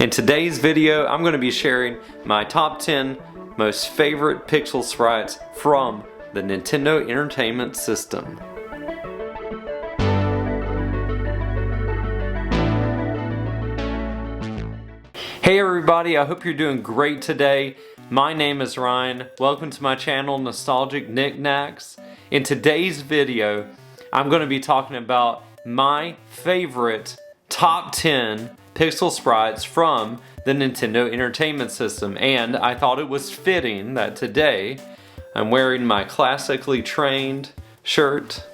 In today's video, I'm going to be sharing my top 10 most favorite pixel sprites from the Nintendo Entertainment System. Hey everybody, I hope you're doing great today. My name is Ryan. Welcome to my channel, Nostalgic Nick-Nacks. In today's video, I'm going to be talking about my favorite top 10 pixel sprites from the Nintendo Entertainment System, and I thought it was fitting that today I'm wearing my classically trained shirt.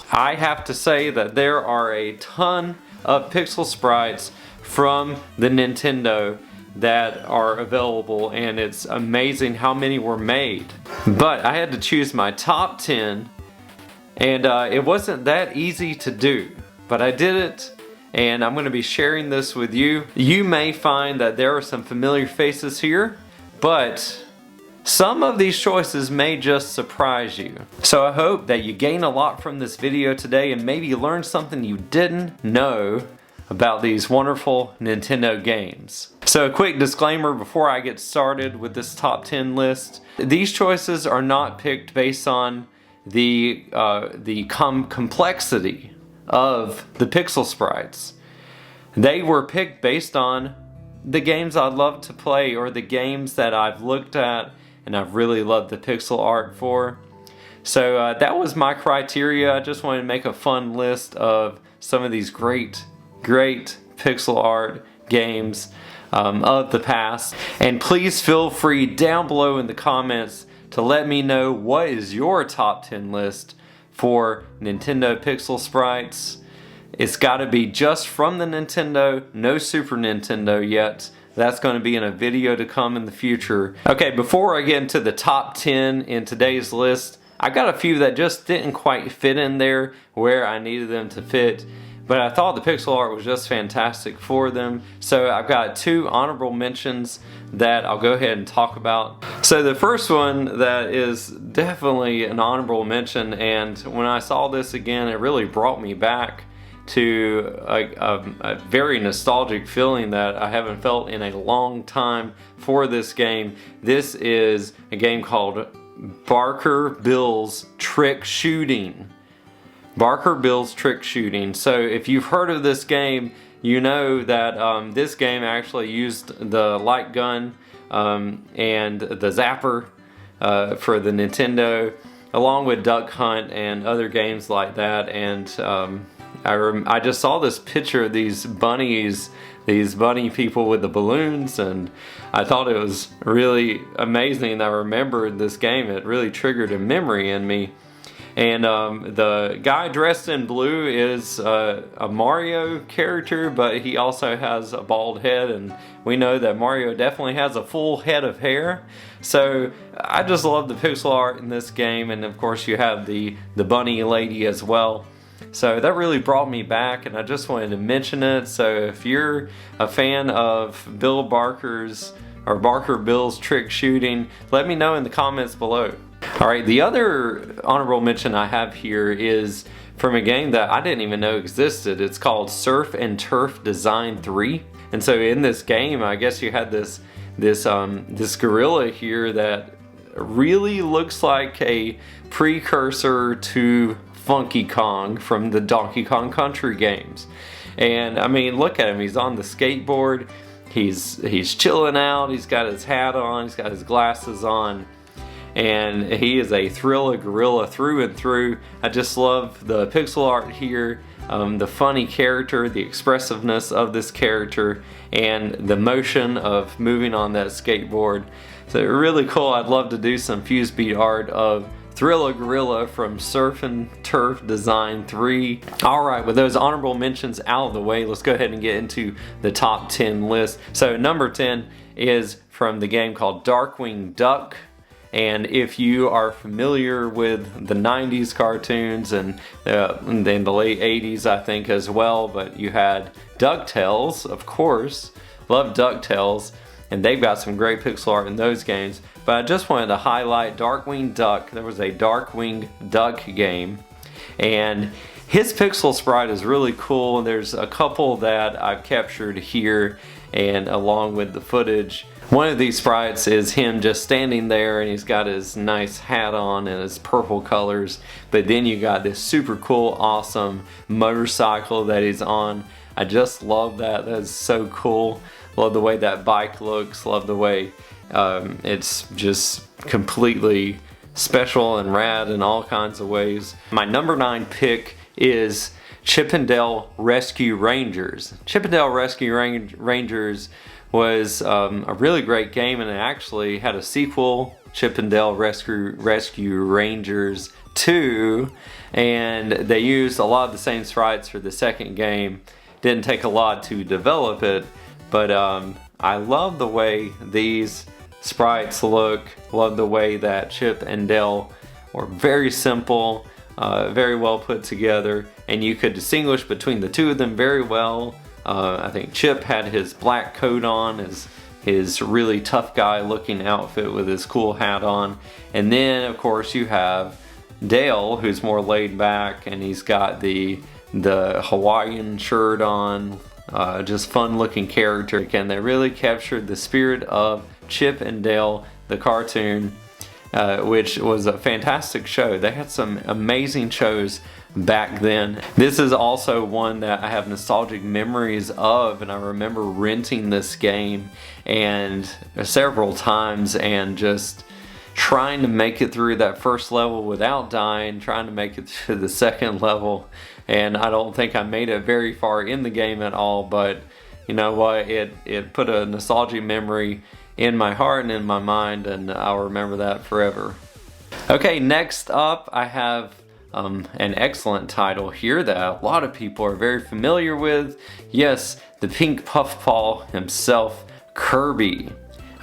I have to say that there are a ton of pixel sprites from the Nintendo that are available, and it's amazing how many were made. But I had to choose my top 10, and it wasn't that easy to do, but I did it, and I'm going to be sharing this with you. You may find that there are some familiar faces here, but some of these choices may just surprise you. So I hope that you gain a lot from this video today and maybe you learn something you didn't know about these wonderful Nintendo games. So a quick disclaimer before I get started with this top 10 list. These choices are not picked based on the complexity of the pixel sprites. They were picked based on the games I love to play, or the games that I've looked at and I've really loved the pixel art for. So that was my criteria. I just wanted to make a fun list of some of these great pixel art games of the past. And please feel free down below in the comments to let me know what is your top 10 list for Nintendo pixel sprites. It's got to be just from the Nintendo, no Super Nintendo yet. That's going to be in a video to come in the future. Okay, before I get into the top 10 in today's list, I got a few that just didn't quite fit in there where I needed them to fit. But I thought the pixel art was just fantastic for them. So I've got two honorable mentions that I'll go ahead and talk about. So the first one that is definitely an honorable mention, and when I saw this again, it really brought me back to a very nostalgic feeling that I haven't felt in a long time for this game. This is a game called Barker Bill's Trick Shooting. Barker Bill's Trick Shooting. So if you've heard of this game, you know that this game actually used the light gun and the zapper for the Nintendo, along with Duck Hunt and other games like that. And I just saw this picture of these bunnies, these bunny people with the balloons, and I thought it was really amazing. I remembered this game. It really triggered a memory in me. And the guy dressed in blue is a Mario character, but he also has a bald head, and we know that Mario definitely has a full head of hair. So I just love the pixel art in this game, and of course you have the bunny lady as well. So that really brought me back, and I just wanted to mention it. So if you're a fan of Bill Barker's or Barker Bill's Trick Shooting, let me know in the comments below. Alright, the other honorable mention I have here is from a game that I didn't even know existed. It's called Surf and Turf Design 3. And so in this game, I guess you had this gorilla here that really looks like a precursor to Funky Kong from the Donkey Kong Country games. And I mean, look at him, he's on the skateboard, he's chilling out, he's got his hat on, he's got his glasses on, and he is a thriller gorilla through and through. I just love the pixel art here, the funny character, the expressiveness of this character, and the motion of moving on that skateboard. So really cool. I'd love to do some fuse bead art of Thriller Gorilla from Surf and Turf Design 3. Alright, with those honorable mentions out of the way, let's go ahead and get into the top 10 list. So number 10 is from the game called Darkwing Duck. And if you are familiar with the 90s cartoons and then the late 80s, I think, as well, but you had DuckTales, of course. Love DuckTales, and they've got some great pixel art in those games. But I just wanted to highlight Darkwing Duck. There was a Darkwing Duck game, and his pixel sprite is really cool. And there's a couple that I've captured here, and along with the footage. One of these sprites is him just standing there, and he's got his nice hat on and his purple colors, but then you got this super cool, awesome motorcycle that he's on. I just love that. That's so cool. Love the way that bike looks, love the way it's just completely special and rad in all kinds of ways. My number 9 pick is Chip 'n Dale Rescue Rangers. Chip 'n Dale Rescue Rangers was a really great game, and it actually had a sequel, Chip 'n Dale Rescue Rangers 2, and they used a lot of the same sprites for the second game. Didn't take a lot to develop it, but I love the way these sprites look. Love the way that Chip and Dale were very simple, very well put together, and you could distinguish between the two of them very well. I think Chip had his black coat on, his really tough guy looking outfit with his cool hat on, and then of course you have Dale, who's more laid back, and he's got the Hawaiian shirt on. Just fun looking character, and they really captured the spirit of Chip and Dale, the cartoon, which was a fantastic show. They had some amazing shows back then. This is also one that I have nostalgic memories of, and I remember renting this game and several times and just trying to make it through that first level without dying, trying to make it to the second level, and I don't think I made it very far in the game at all, but you know what, it put a nostalgic memory in my heart and in my mind, and I'll remember that forever. Okay, next up I have an excellent title here that a lot of people are very familiar with. Yes, the pink puffball himself, Kirby.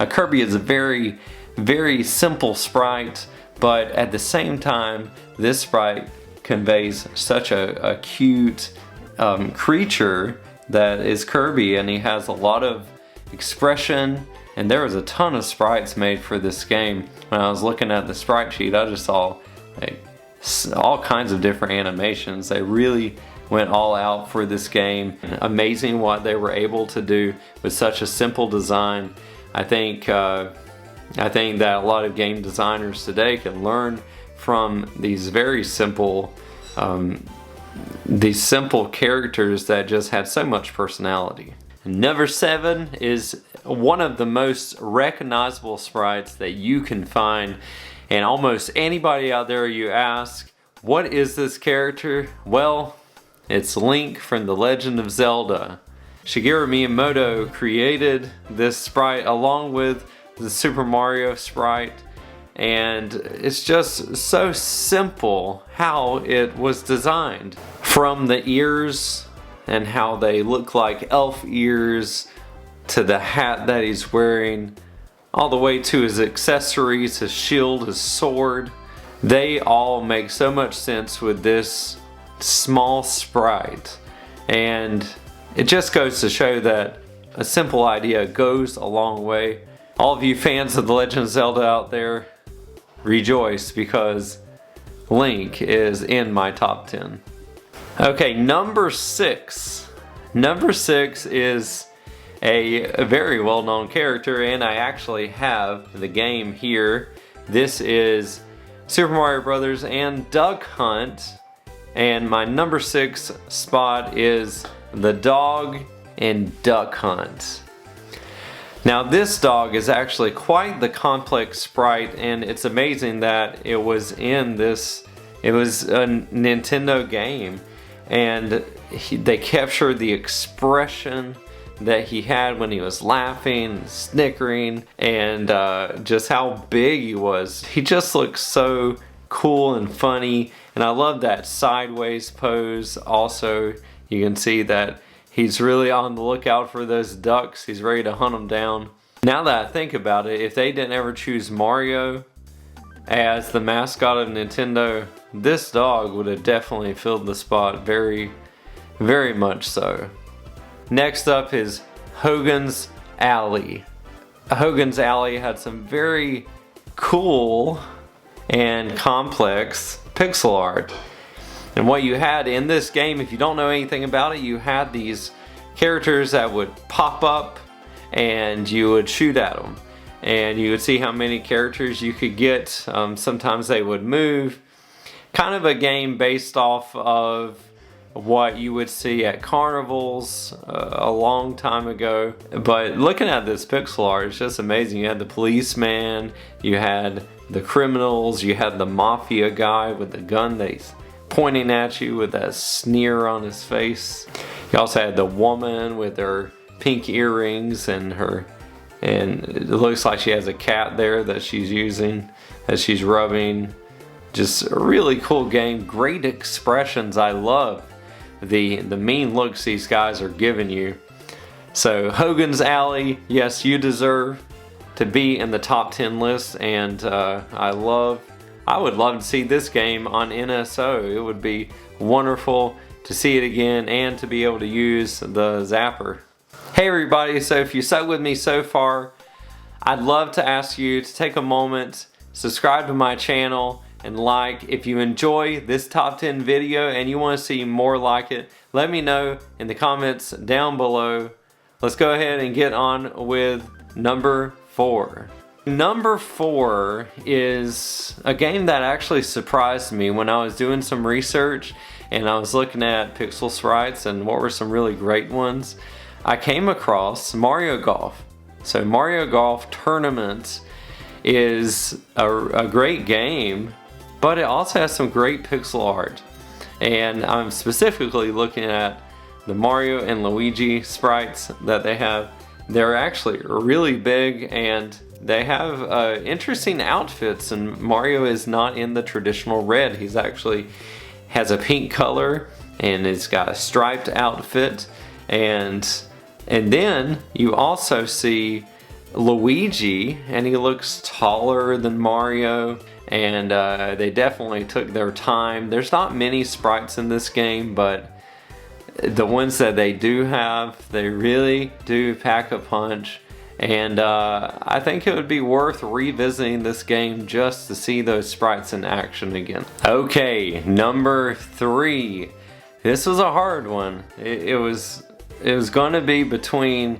Kirby is a very, very simple sprite, but at the same time this sprite conveys such a cute creature that is Kirby, and he has a lot of expression, and there was a ton of sprites made for this game. When I was looking at the sprite sheet, I just saw like all kinds of different animations. They really went all out for this game. Amazing what they were able to do with such a simple design. I think that a lot of game designers today can learn from these very simple characters that just had so much personality. Number 7 is one of the most recognizable sprites that you can find, and almost anybody out there you ask, what is this character? Well, it's Link from The Legend of Zelda. Shigeru Miyamoto created this sprite along with the Super Mario sprite, and it's just so simple how it was designed. From the ears and how they look like elf ears, to the hat that he's wearing, all the way to his accessories, his shield, his sword. They all make so much sense with this small sprite, and it just goes to show that a simple idea goes a long way. All of you fans of The Legend of Zelda out there, rejoice, because Link is in my top 10. Okay, number 6. Number 6 is a very well-known character, and I actually have the game here. This is Super Mario Brothers and Duck Hunt, and my number 6 spot is the dog in Duck Hunt. Now this dog is actually quite the complex sprite, and it's amazing that it was in this, it was a Nintendo game, and they captured the expression that he had when he was laughing, snickering, and just how big he was. He just looks so cool and funny, and I love that sideways pose. Also, you can see that he's really on the lookout for those ducks. He's ready to hunt them down. Now that I think about it, if they didn't ever choose Mario as the mascot of Nintendo, this dog would have definitely filled the spot very, very much so. Next up is Hogan's Alley. Hogan's Alley had some very cool and complex pixel art. And what you had in this game, if you don't know anything about it, you had these characters that would pop up and you would shoot at them. And you would see how many characters you could get. Sometimes they would move. Kind of a game based off of what you would see at carnivals a long time ago. But looking at this pixel art, it's just amazing. You had the policeman, you had the criminals, you had the mafia guy with the gun that's pointing at you with that sneer on his face. You also had the woman with her pink earrings and it looks like she has a cat there that she's using as she's rubbing. Just a really cool game, great expressions. I love the mean looks these guys are giving you. So Hogan's Alley, yes, you deserve to be in the top 10 list, and I would love to see this game on NSO. It would be wonderful to see it again and to be able to use the zapper. Hey everybody, so if you stuck with me so far, I'd love to ask you to take a moment, subscribe to my channel, and like. If you enjoy this top 10 video and you want to see more like it, let me know in the comments down below. Let's go ahead and get on with number 4. Number 4 is a game that actually surprised me when I was doing some research and I was looking at pixel sprites and what were some really great ones. I came across Mario Golf. So Mario Golf Tournament is a great game, but it also has some great pixel art. And I'm specifically looking at the Mario and Luigi sprites that they have. They're actually really big and they have interesting outfits, and Mario is not in the traditional red. He's actually has a pink color and it's got a striped outfit, and then you also see Luigi, and he looks taller than Mario, and they definitely took their time. There's not many sprites in this game, but the ones that they do have, they really do pack a punch, and I think it would be worth revisiting this game just to see those sprites in action again. Okay, number 3. This was a hard one. It was going to be between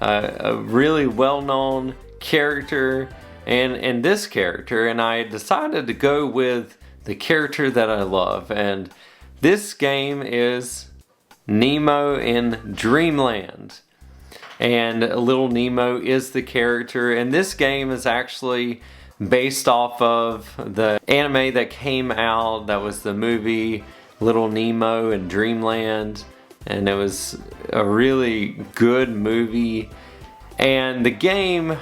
a really well-known character and this character, and I decided to go with the character that I love, and this game is Nemo in Dreamland. And Little Nemo is the character, and this game is actually based off of the anime that came out. That was the movie Little Nemo in Dreamland, and it was a really good movie. And the gameplay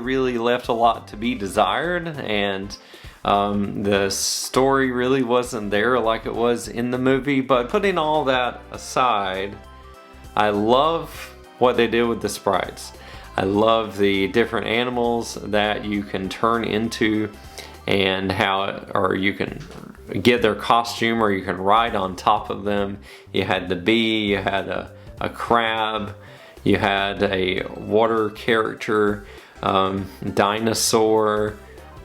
really left a lot to be desired, and the story really wasn't there like it was in the movie. But putting all that aside, I love what they did with the sprites. I love the different animals that you can turn into, and or you can get their costume, or you can ride on top of them. You had the bee, you had a crab, you had a water character, dinosaur,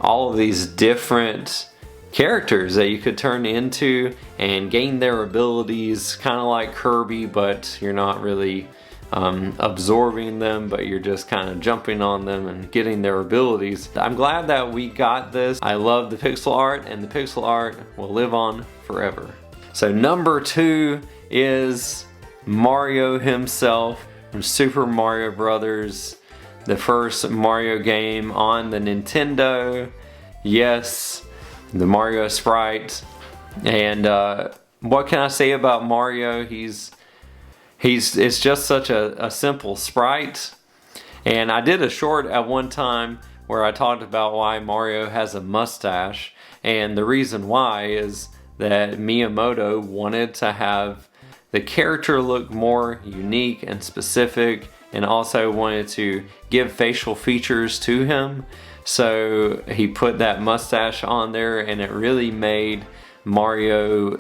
all of these different characters that you could turn into and gain their abilities, kind of like Kirby, but you're not really absorbing them, but you're just kind of jumping on them and getting their abilities. I'm glad that we got this. I love the pixel art, and the pixel art will live on forever. So number 2 is Mario himself from Super Mario Brothers, the first Mario game on the Nintendo. Yes, the Mario sprite. And what can I say about Mario? It's just such a simple sprite. And I did a short at one time where I talked about why Mario has a mustache, and the reason why is that Miyamoto wanted to have the character look more unique and specific, and also wanted to give facial features to him. So he put that mustache on there, and it really made Mario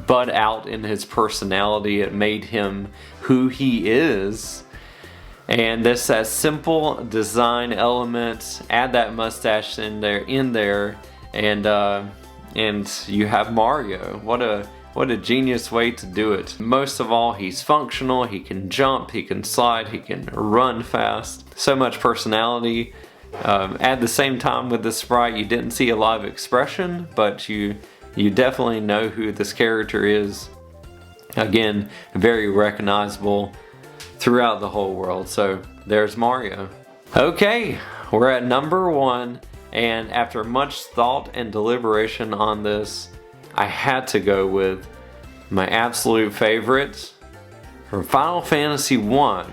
bud out in his personality. It made him who he is. And this that simple design element, add that mustache in there, and you have Mario. What What a genius way to do it. Most of all, he's functional, he can jump, he can slide, he can run fast. So much personality. At the same time with this sprite, you didn't see a lot of expression, but you definitely know who this character is. Again, very recognizable throughout the whole world. So there's Mario. Okay, we're at number 1, and after much thought and deliberation on this, I had to go with my absolute favorite from Final Fantasy I,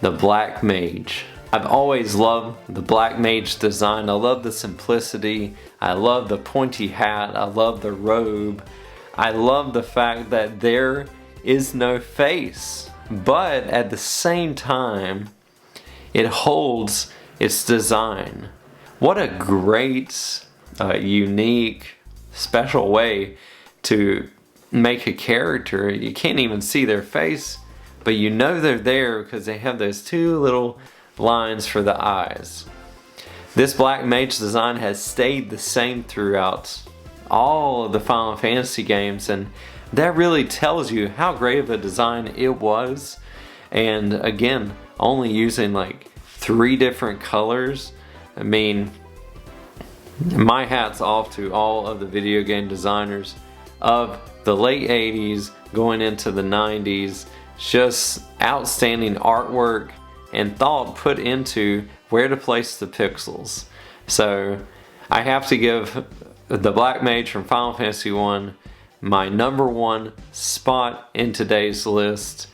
the Black Mage. I've always loved the Black Mage design. I love the simplicity, I love the pointy hat, I love the robe, I love the fact that there is no face, but at the same time, it holds its design. What a great, unique, special way to make a character. You can't even see their face, but you know they're there because they have those 2 little lines for the eyes. This Black Mage design has stayed the same throughout all of the Final Fantasy games, and that really tells you how great of a design it was. And again, only using like 3 different colors. I mean, my hat's off to all of the video game designers of the late 80s going into the 90s. Just outstanding artwork and thought put into where to place the pixels. So I have to give the Black Mage from Final Fantasy I my number 1 spot in today's list.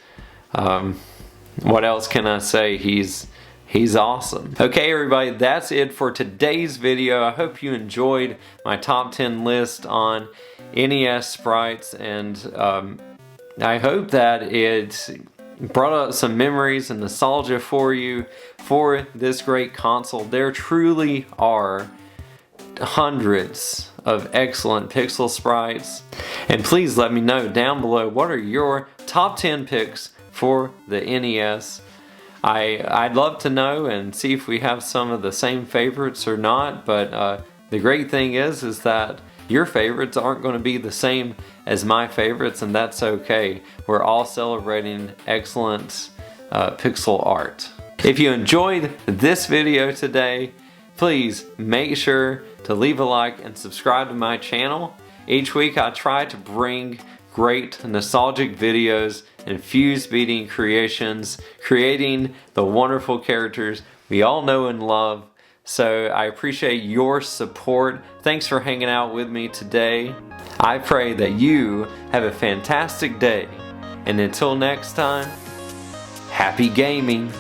What else can I say? He's awesome. Okay everybody, that's it for today's video. I hope you enjoyed my top 10 list on NES sprites, and I hope that it brought up some memories and nostalgia for you for this great console. There truly are hundreds of excellent pixel sprites, and please let me know down below, what are your top 10 picks for the NES. I'd love to know and see if we have some of the same favorites or not, but the great thing is that your favorites aren't going to be the same as my favorites, and that's okay. We're all celebrating excellent pixel art. If you enjoyed this video today, please make sure to leave a like and subscribe to my channel. Each week I try to bring great nostalgic videos and fuse beading creations, creating the wonderful characters we all know and love. So I appreciate your support. Thanks for hanging out with me today. I pray that you have a fantastic day, and until next time, happy gaming.